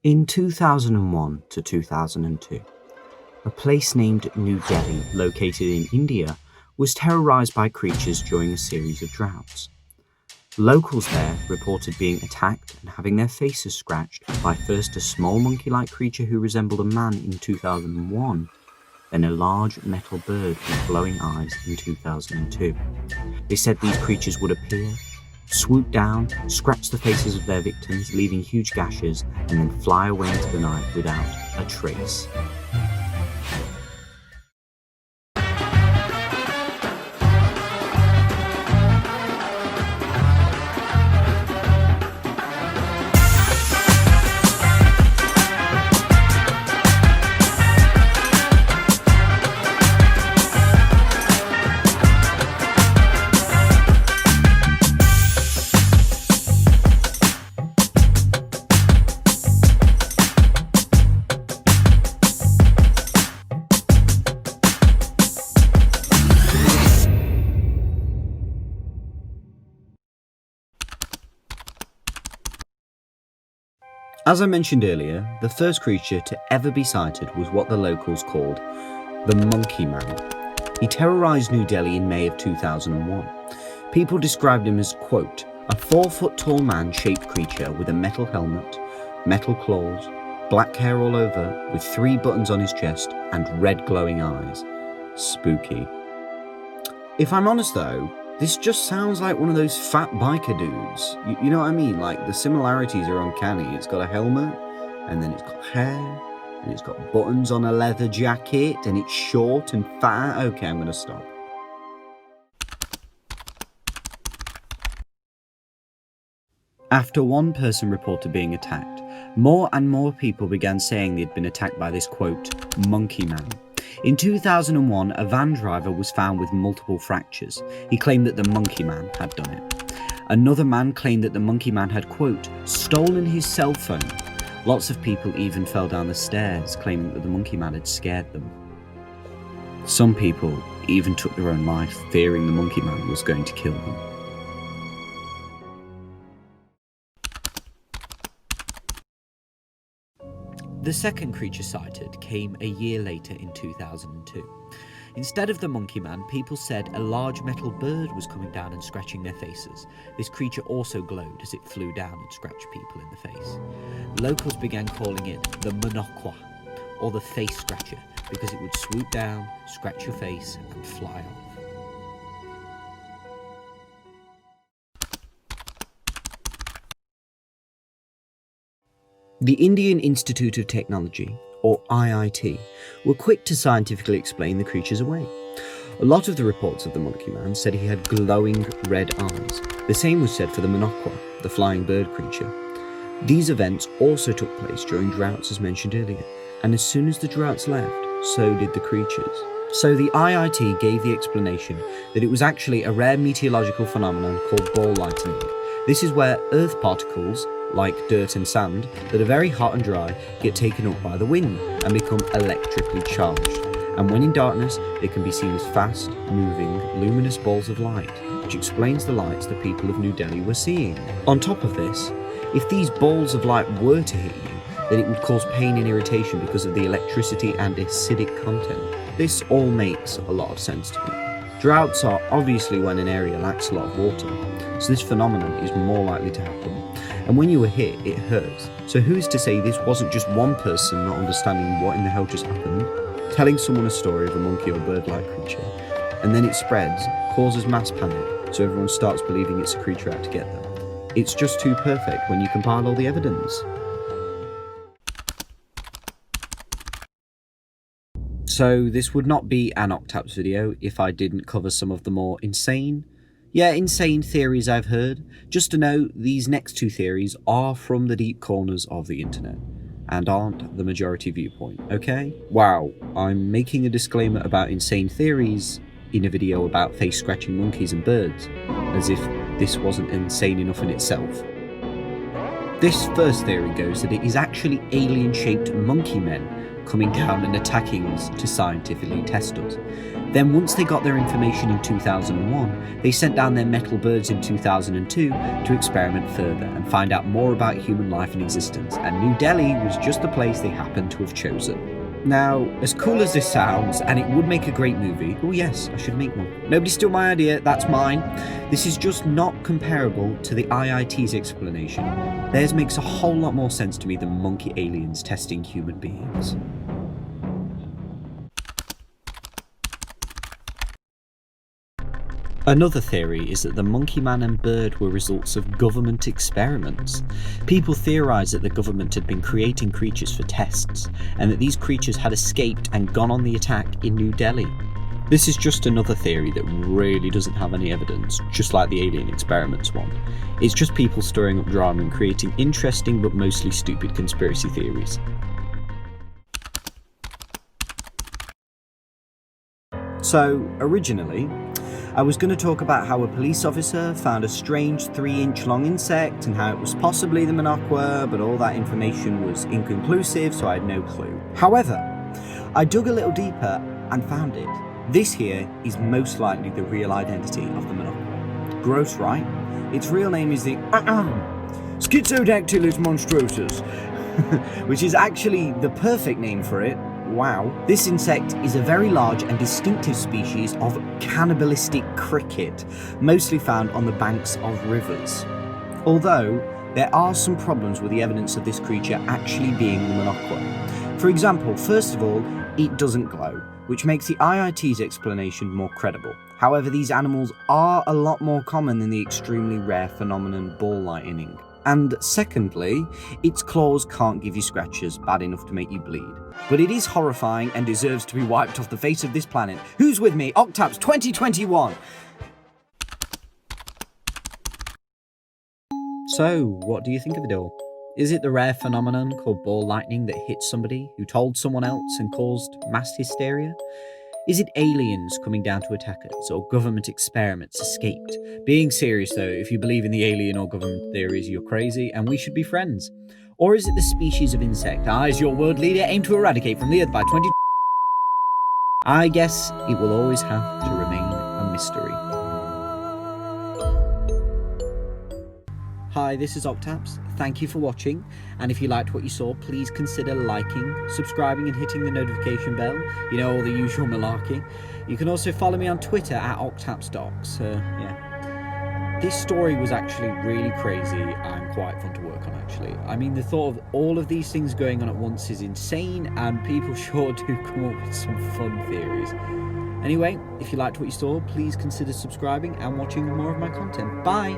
In 2001 to 2002, a place named New Delhi, located in India, was terrorized by creatures during a series of droughts. Locals there reported being attacked and having their faces scratched by first a small monkey-like creature who resembled a man in 2001, then a large metal bird with glowing eyes in 2002. They said these creatures would appear, swoop down, scratch the faces of their victims, leaving huge gashes, and then fly away into the night without a trace. As I mentioned earlier, the first creature to ever be sighted was what the locals called the Monkey Man. He terrorized New Delhi in May of 2001. People described him as, quote, a 4-foot-tall man-shaped creature with a metal helmet, metal claws, black hair all over, with 3 buttons on his chest and red glowing eyes. Spooky. If I'm honest though, this just sounds like one of those fat biker dudes. You know what I mean? Like, the similarities are uncanny. It's got a helmet, and then it's got hair, and it's got buttons on a leather jacket, and it's short and fat. Okay, I'm gonna stop. After one person reported being attacked, more and more people began saying they'd been attacked by this, quote, monkey man. In 2001, a van driver was found with multiple fractures. He claimed that the monkey man had done it. Another man claimed that the monkey man had, quote, stolen his cell phone. Lots of people even fell down the stairs, claiming that the monkey man had scared them. Some people even took their own life, fearing the monkey man was going to kill them. The second creature sighted came a year later in 2002. Instead of the monkey man, people said a large metal bird was coming down and scratching their faces. This creature also glowed as it flew down and scratched people in the face. Locals began calling it the Monoqua, or the face scratcher, because it would swoop down, scratch your face, and fly off. The Indian Institute of Technology, or IIT, were quick to scientifically explain the creatures away. A lot of the reports of the monkey man said he had glowing red eyes. The same was said for the Monoqua, the flying bird creature. These events also took place during droughts as mentioned earlier, and as soon as the droughts left, so did the creatures. So the IIT gave the explanation that it was actually a rare meteorological phenomenon called ball lightning. This is where earth particles, like dirt and sand, that are very hot and dry, get taken up by the wind and become electrically charged. And when in darkness, they can be seen as fast, moving, luminous balls of light, which explains the lights the people of New Delhi were seeing. On top of this, if these balls of light were to hit you, then it would cause pain and irritation because of the electricity and acidic content. This all makes a lot of sense to me. Droughts are obviously when an area lacks a lot of water, so this phenomenon is more likely to happen. And when you were hit, it hurts. So who's to say this wasn't just one person not understanding what in the hell just happened, telling someone a story of a monkey or bird-like creature, and then it spreads, causes mass panic, so everyone starts believing it's a creature out to get them. It's just too perfect when you compile all the evidence. So this would not be an Octaps video if I didn't cover some of the more insane theories I've heard. Just to note, these next 2 theories are from the deep corners of the internet and aren't the majority viewpoint, okay? Wow, I'm making a disclaimer about insane theories in a video about face-scratching monkeys and birds, as if this wasn't insane enough in itself. This first theory goes that it is actually alien-shaped monkey men coming down and attacking us to scientifically test us. Then once they got their information in 2001, they sent down their metal birds in 2002 to experiment further and find out more about human life and existence, and New Delhi was just the place they happened to have chosen. Now, as cool as this sounds, and it would make a great movie, oh yes, I should make one. Nobody steal my idea, that's mine. This is just not comparable to the IIT's explanation. Theirs makes a whole lot more sense to me than monkey aliens testing human beings. Another theory is that the monkey man and bird were results of government experiments. People theorise that the government had been creating creatures for tests, and that these creatures had escaped and gone on the attack in New Delhi. This is just another theory that really doesn't have any evidence, just like the alien experiments one. It's just people stirring up drama and creating interesting but mostly stupid conspiracy theories. So, originally, I was going to talk about how a police officer found a strange 3-inch long insect and how it was possibly the Monoqua, but all that information was inconclusive, so I had no clue. However, I dug a little deeper and found it. This here is most likely the real identity of the Monoqua. Gross, right? Its real name is the Schizodactylus monstrosus, which is actually the perfect name for it. Wow. This insect is a very large and distinctive species of cannibalistic cricket, mostly found on the banks of rivers. Although, there are some problems with the evidence of this creature actually being the Monoqua. For example, first of all, it doesn't glow, which makes the IIT's explanation more credible. However, these animals are a lot more common than the extremely rare phenomenon ball lightning. And secondly, its claws can't give you scratches bad enough to make you bleed. But it is horrifying and deserves to be wiped off the face of this planet. Who's with me? Octaps 2021! So, what do you think of it all? Is it the rare phenomenon called ball lightning that hit somebody who told someone else and caused mass hysteria? Is it aliens coming down to attack us, or government experiments escaped? Being serious though, if you believe in the alien or government theories, you're crazy and we should be friends. Or is it the species of insect I, as your world leader, aim to eradicate from the earth by 20... I guess it will always have to remain a mystery. Hi, this is Octaps. Thank you for watching, and if you liked what you saw, please consider liking, subscribing and hitting the notification bell. You know, all the usual malarkey. You can also follow me on Twitter at OctapsDocs. This story was actually really crazy and quite fun to work on, actually. I mean, the thought of all of these things going on at once is insane, and people sure do come up with some fun theories. Anyway, if you liked what you saw, please consider subscribing and watching more of my content. Bye!